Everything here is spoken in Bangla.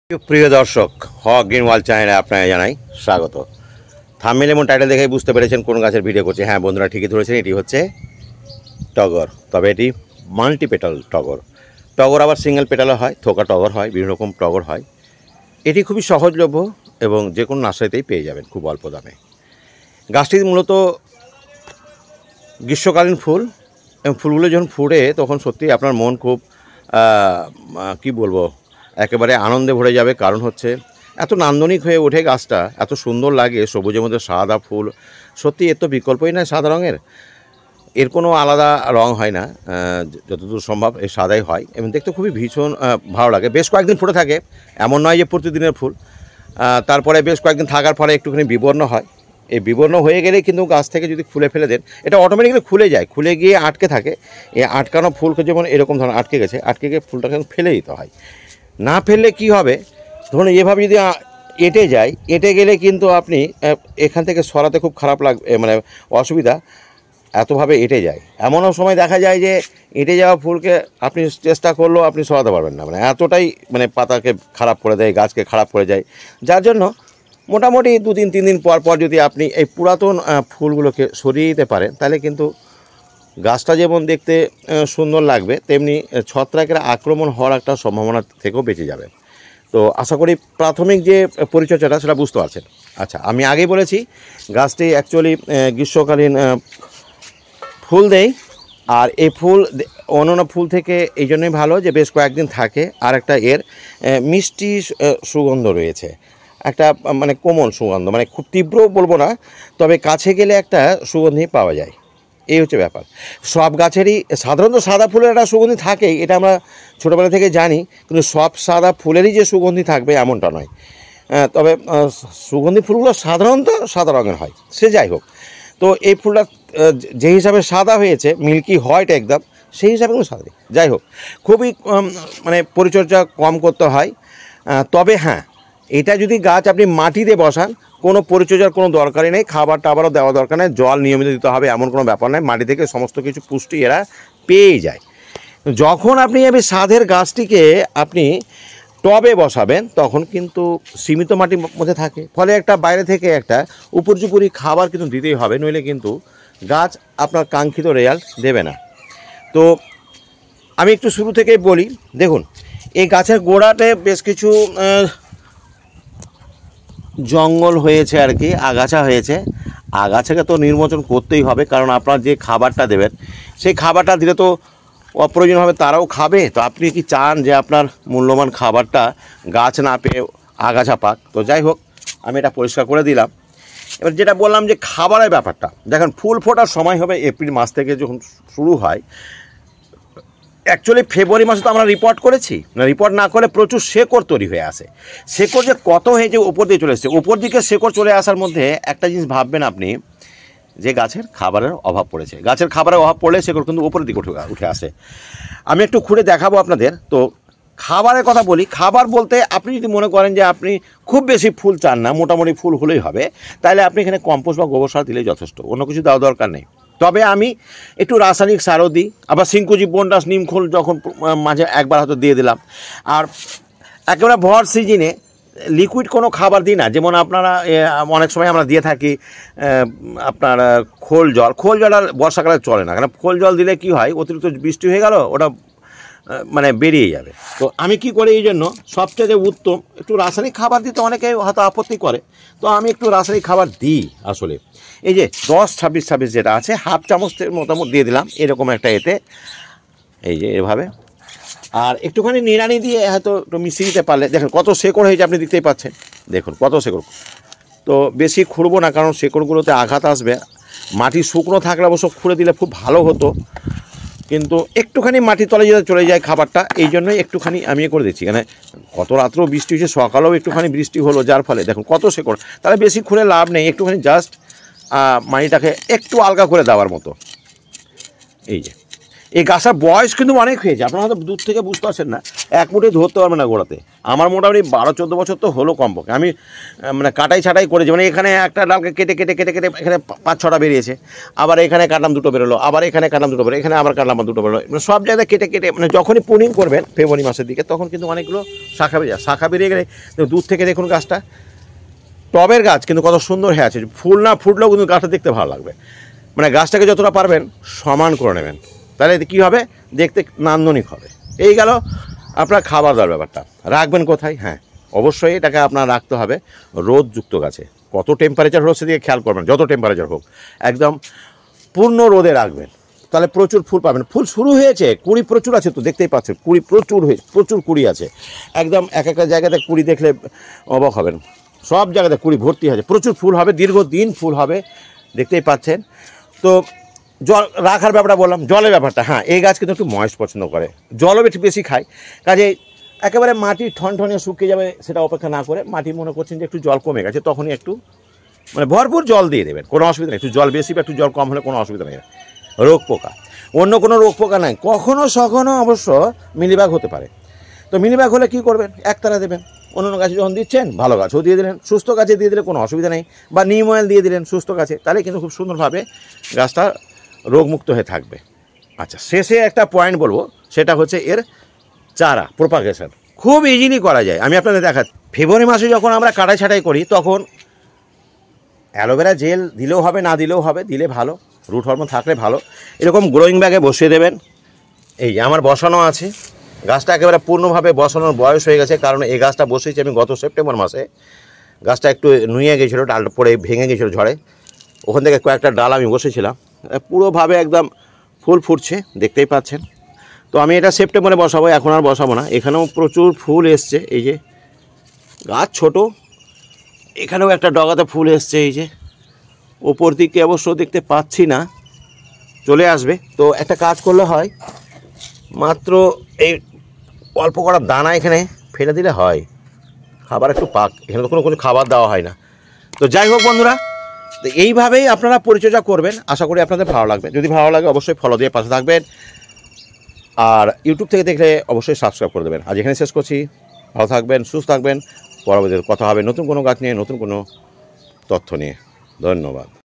প্রিয় দর্শক, হক গ্রিন ওয়ার্ল্ড চ্যানেলে আপনাকে জানাই স্বাগত। থাম্বনেল এবং টাইটেল দেখেই বুঝতে পেরেছেন কোন গাছের ভিডিও করছে। হ্যাঁ বন্ধুরা, ঠিকই ধরেছেন, এটি হচ্ছে টগর। তবে এটি মাল্টি পেটাল টগর। টগর আবার সিঙ্গেল পেটালও হয়, থোকা টগর হয়, বিভিন্ন রকম টগর হয়। এটি খুবই সহজলভ্য এবং যে কোনো নার্সারিতেই পেয়ে যাবেন খুব অল্প দামে। গাছটি মূলত গ্রীষ্মকালীন ফুল, এবং ফুলগুলো যখন ফুটে তখন সত্যি আপনার মন খুব কি বলবো, একেবারে আনন্দে ভরে যাবে। কারণ হচ্ছে এত নান্দনিক হয়ে ওঠে গাছটা, এত সুন্দর লাগে, সবুজের মধ্যে সাদা ফুল। সত্যি এর তো বিকল্পই না সাদা রঙের, এর কোনো আলাদা রং হয় না, যতদূর সম্ভব এই সাদাই হয় এবং দেখতে খুবই ভীষণ ভালো লাগে। বেশ কয়েকদিন ফুটে থাকে, এমন নয় যে প্রতিদিনের ফুল। তারপরে বেশ কয়েকদিন থাকার পরে একটুখানি বিবর্ণ হয়। এই বিবর্ণ হয়ে গেলেই কিন্তু গাছ থেকে যদি খুলে ফেলে দেন, এটা অটোমেটিক্যালি খুলে যায়, খুলে গিয়ে আটকে থাকে। এই আটকানো ফুলকে যেমন এরকম ধরনের আটকে গেছে, আটকে গিয়ে ফুলটাকে ফেলে দিতে হয়। না ফেললে কি হবে, ধরুন এভাবে যদি এঁটে যায়, এঁটে গেলে কিন্তু আপনি এখান থেকে সরাতে খুব খারাপ লাগবে, মানে অসুবিধা, এতভাবে এঁটে যায়। এমনও সময় দেখা যায় যে এঁটে যাওয়া ফুলকে আপনি চেষ্টা করলেও আপনি সরাতে পারবেন না, মানে এতটাই মানে পাতাকে খারাপ করে দেয়, গাছকে খারাপ করে যায়। যার জন্য মোটামুটি 2-3 দিন পর পর যদি আপনি এই পুরাতন ফুলগুলোকে সরিয়ে দিতে পারেন, তাহলে কিন্তু গাছটা যেমন দেখতে সুন্দর লাগবে, তেমনি ছত্রাকের আক্রমণ হওয়ার একটা সম্ভাবনা থেকেও বেঁচে যাবে। তো আশা করি প্রাথমিক যে পরিচর্যাটা সেটা বুঝতে পারছেন। আচ্ছা, আমি আগেই বলেছি গাছটি অ্যাকচুয়ালি গ্রীষ্মকালীন ফুল দেয়। আর এই ফুল অন্যান্য ফুল থেকে এই জন্যই ভালো যে বেশ কয়েকদিন থাকে। আর একটা এর মিষ্টি সুগন্ধ রয়েছে, একটা মানে কোমল সুগন্ধ, মানে খুব তীব্র বলবো না, তবে কাছে গেলে একটা সুগন্ধি পাওয়া যায়। এই হচ্ছে ব্যাপার। সব গাছেরই সাধারণত সাদা ফুলের একটা সুগন্ধি থাকেই, এটা আমরা ছোটোবেলা থেকে জানি, কিন্তু সব সাদা ফুলেরই যে সুগন্ধি থাকবে এমনটা নয়। তবে সুগন্ধি ফুলগুলো সাধারণত সাদা রঙের হয়, সে যাই হোক। তো এই ফুলটা যে হিসাবে সাদা হয়েছে, মিল্কি হোয়াইট একদম, সেই হিসাবে কিন্তু সাদা। যাই হোক, খুবই মানে পরিচর্যা কম করতে হয়। তবে হ্যাঁ, এটা যদি গাছ আপনি মাটিতে বসান, কোনো পরিচর্যার কোনো দরকারই নেই, খাবার টাবারও দেওয়া দরকার নেই, জল নিয়মিত দিতে হবে এমন কোনো ব্যাপার নেই, মাটি থেকে সমস্ত কিছু পুষ্টি এরা পেয়ে যায়। যখন আপনি এই সাধের গাছটিকে আপনি টবে বসাবেন, তখন কিন্তু সীমিত মাটির মধ্যে থাকে, ফলে একটা বাইরে থেকে একটা উপর্যুপরি খাবার কিন্তু দিতেই হবে, নইলে কিন্তু গাছ আপনার কাঙ্ক্ষিত রেজাল্ট দেবে না। তো আমি একটু শুরু থেকেই বলি। দেখুন, এই গাছের গোড়াতে বেশ কিছু জঙ্গল হয়েছে আর কি, আগাছা হয়েছে। আগাছাকে তো নির্মোচন করতেই হবে, কারণ আপনার যে খাবারটা দেবেন সেই খাবারটা দিলে তো অপ্রয়োজনভাবে তারাও খাবে। তো আপনি কি চান যে আপনার মূল্যবান খাবারটা গাছ না পেয়ে আগাছা পাক? তো যাই হোক, আমি এটা পরিষ্কার করে দিলাম। এবার যেটা বললাম যে খাবারের ব্যাপারটা, দেখেন ফুল ফোটার সময় হবে এপ্রিল মাস থেকে যখন শুরু হয়। অ্যাকচুয়ালি ফেব্রুয়ারি মাসে তো আমরা রিপোর্ট করেছি না, রিপোর্ট না করে প্রচুর শেকড় তৈরি হয়ে আসে। শেকড় যে কত হয়ে যে উপর দিয়ে চলে এসছে, উপর দিকে শেকড় চলে আসার মধ্যে একটা জিনিস ভাববেন আপনি, যে গাছের খাবারের অভাব পড়েছে। গাছের খাবারের অভাব পড়লে সেগুলো কিন্তু উপরের দিকে উঠে আসে। আমি একটু খুঁড়ে দেখাবো আপনাদের। তো খাবারের কথা বলি। খাবার বলতে আপনি যদি মনে করেন যে আপনি খুব বেশি ফুল চান না, মোটামুটি ফুল হলেই হবে, তাহলে আপনি এখানে কম্পোস্ট বা গোবর সার দিলেই যথেষ্ট, অন্য কিছু দেওয়া দরকার নেই। তবে আমি একটু রাসায়নিক সারও দিই, আবার সিংকুচি, বনডাস, নিমখোল যখন মাঝে একবার হয়তো দিয়ে দিলাম। আর একেবারে ভর সিজনে লিকুইড কোনো খাবার দিই না, যেমন আপনারা অনেক সময় আমরা দিয়ে থাকি আপনার খোল জল। খোল জল আর বর্ষাকালে চলে না, কারণ খোল জল দিলে কি হয়, অতিরিক্ত বৃষ্টি হয়ে গেল, ওটা মানে বেরিয়ে যাবে। তো আমি কি করি, এই জন্য সবচেয়ে উত্তম একটু রাসায়নিক খাবার দিতে অনেকে হয়তো আপত্তি করে, তো আমি একটু রাসায়নিক খাবার দিই। আসলে এই যে 10-26-26 যেটা আছে, হাফ চামচের মোটামুটি দিয়ে দিলাম এরকম একটা এতে, এই যে এভাবে। আর একটুখানি নিড়ানি দিয়ে হয়তো একটু মিশিয়ে দিতে পারলে, দেখেন কত শেকড় হয়েছে, আপনি দেখতেই পাচ্ছেন, দেখুন কত শেকড়। তো বেশি খুঁড়বো না, কারণ শেকড়গুলোতে আঘাত আসবে। মাটি শুকনো থাকলে অবশ্য খুঁড়ে দিলে খুব ভালো হতো, কিন্তু একটুখানি মাটির তলে যেতে চলে যায় খাবারটা, এই জন্যই একটুখানি আমি করে দিচ্ছি। এখানে কত রাত্রেও বৃষ্টি হয়েছে, সকালেও একটুখানি বৃষ্টি হলো, যার ফলে দেখুন কত শেকড়। তাহলে বেশি খুঁড়ে লাভ নেই, একটুখানি জাস্ট মাটিটাকে একটু আলগা করে দেওয়ার মতো। এই যে এই গাছটার বয়স কিন্তু অনেক হয়েছে, আপনারা হয়তো দূর থেকে বুঝতে পারছেন না, এক মুঠে ধরতে পারবে না গোড়াতে। আমার মোটামুটি 12-14 বছর তো হলো কমপক্ষে, আমি মানে কাটাই ছাটাই করেছি, মানে এখানে একটা ডালকে কেটে কেটে কেটে কেটে এখানে 5-6টা বেরিয়েছে, আবার এখানে কাটলাম 2টো বেরোলো, আবার এখানে কাটলাম 2টো বেরোলো, এখানে আবার কাটলাম 2টো বেরোলো, মানে সব জায়গায় কেটে কেটে, মানে যখনই প্রুনিং করবেন ফেব্রুয়ারি মাসের দিকে তখন কিন্তু অনেকগুলো শাখা বেরিয়ে যায়। শাখা বেরিয়ে গেলে দূর থেকে দেখুন গাছটা টবের গাছ কিন্তু কত সুন্দর হয়ে আছে, ফুল না ফুটলেও কিন্তু গাছটা দেখতে ভালো লাগবে। মানে গাছটাকে যতটা পারবেন সমান করে নেবেন, তাহলে কী হবে, দেখতে নান্দনিক হবে। এই গেল আপনার খাবার দাবার ব্যাপারটা। রাখবেন কোথায়? হ্যাঁ, অবশ্যই এটাকে আপনার রাখতে হবে রোদযুক্ত গাছে। কত টেম্পারেচার হচ্ছে সেদিকে খেয়াল করবেন, যত টেম্পারেচার হোক একদম পূর্ণ রোদে রাখবেন, তাহলে প্রচুর ফুল পাবেন। ফুল শুরু হয়েছে, কুড়ি প্রচুর আছে, তো দেখতেই পাচ্ছেন কুড়ি প্রচুর হয়েছে, প্রচুর কুড়ি আছে একদম। এক একটা জায়গাতে কুড়ি দেখলে অবাক হবেন, সব জায়গাতে কুড়ি ভর্তি আছে, প্রচুর ফুল হবে, দীর্ঘদিন ফুল হবে, দেখতেই পাচ্ছেন। তো জল রাখার ব্যাপারটা বললাম, জলের ব্যাপারটা, হ্যাঁ এই গাছ কিন্তু একটু ময়েস্ট পছন্দ করে, জলও একটু বেশি খায়, কাজে একেবারে মাটি ঠনঠনে শুকিয়ে যাবে সেটা অপেক্ষা না করে, মাটি মনে করছেন যে একটু জল কমে গেছে তখনই একটু মানে ভরপুর জল দিয়ে দেবেন, কোনো অসুবিধা নেই। একটু জল বেশি বা একটু জল কম হলে কোনো অসুবিধা নেই। রোগ পোকা, অন্য কোনো রোগ পোকা নাই, কখনও সখনও অবশ্য মিলিবাগ হতে পারে। তো মিলিবাগ হলে কী করবেন, একতারা দেবেন। অন্য গাছে যখন দিচ্ছেন ভালো গাছও দিয়ে দিলেন, সুস্থ গাছে দিয়ে দিলে কোনো অসুবিধা নেই, বা নিম অয়েল দিয়ে দিলেন সুস্থ গাছে, তাহলে কিন্তু খুব সুন্দরভাবে গাছটা রোগমুক্ত হয়ে থাকবে। আচ্ছা, শেষে একটা পয়েন্ট বলবো, সেটা হচ্ছে এর চারা প্রোপাগেশন খুব ইজিলি করা যায়। আমি আপনাদের দেখাচ্ছি, ফেব্রুয়ারি মাসে যখন আমরা কাটাই ছাটাই করি তখন অ্যালোভেরা জেল দিলেও হবে, না দিলেও হবে, দিলে ভালো, রুট হরমোন থাকলে ভালো। এরকম গ্রোয়িং ব্যাগে বসিয়ে দেবেন। এই যে আমার বসানো আছে, গাছটা একেবারে পূর্ণভাবে বসানোর বয়স হয়ে গেছে, কারণ এই গাছটা বসিয়েছি আমি গত সেপ্টেম্বর মাসে। গাছটা একটু নুয়ে গেছিলো, ডালটা পড়ে ভেঙে গেছিলো ঝড়ে, ওখান থেকে কয়েকটা ডাল আমি বসেছিলাম, পুরোভাবে একদম ফুল ফুটছে, দেখতেই পাচ্ছেন। তো আমি এটা সেপ্টেম্বরে বসাবো, এখন আর বসাবো না। এখানেও প্রচুর ফুল এসছে, এই যে গাছ ছোট, এখানেও একটা ডগাতে ফুল এসছে, এই যে ওপর দিকে অবশ্য দেখতে পাচ্ছি না, চলে আসবে। তো একটা কাজ করলে হয়, মাত্র এই অল্প করা দানা এখানে ফেলে দিলে হয়, খাবার একটু পাক, এখানে তো কোনো খাবার দেওয়া হয় না। তো যাই হোক বন্ধুরা, তো এইভাবেই আপনারা পরিচর্যা করবেন, আশা করি আপনাদের ভালো লাগবে। যদি ভালো লাগে অবশ্যই ফলো দিয়ে পাশে থাকবেন, আর ইউটিউব থেকে দেখলে অবশ্যই সাবস্ক্রাইব করে দেবেন। আজ এখানে শেষ করছি, ভালো থাকবেন, সুস্থ থাকবেন, পরবর্তীতে কথা হবে নতুন কোনো গাছ নিয়ে, নতুন কোনো তথ্য নিয়ে। ধন্যবাদ।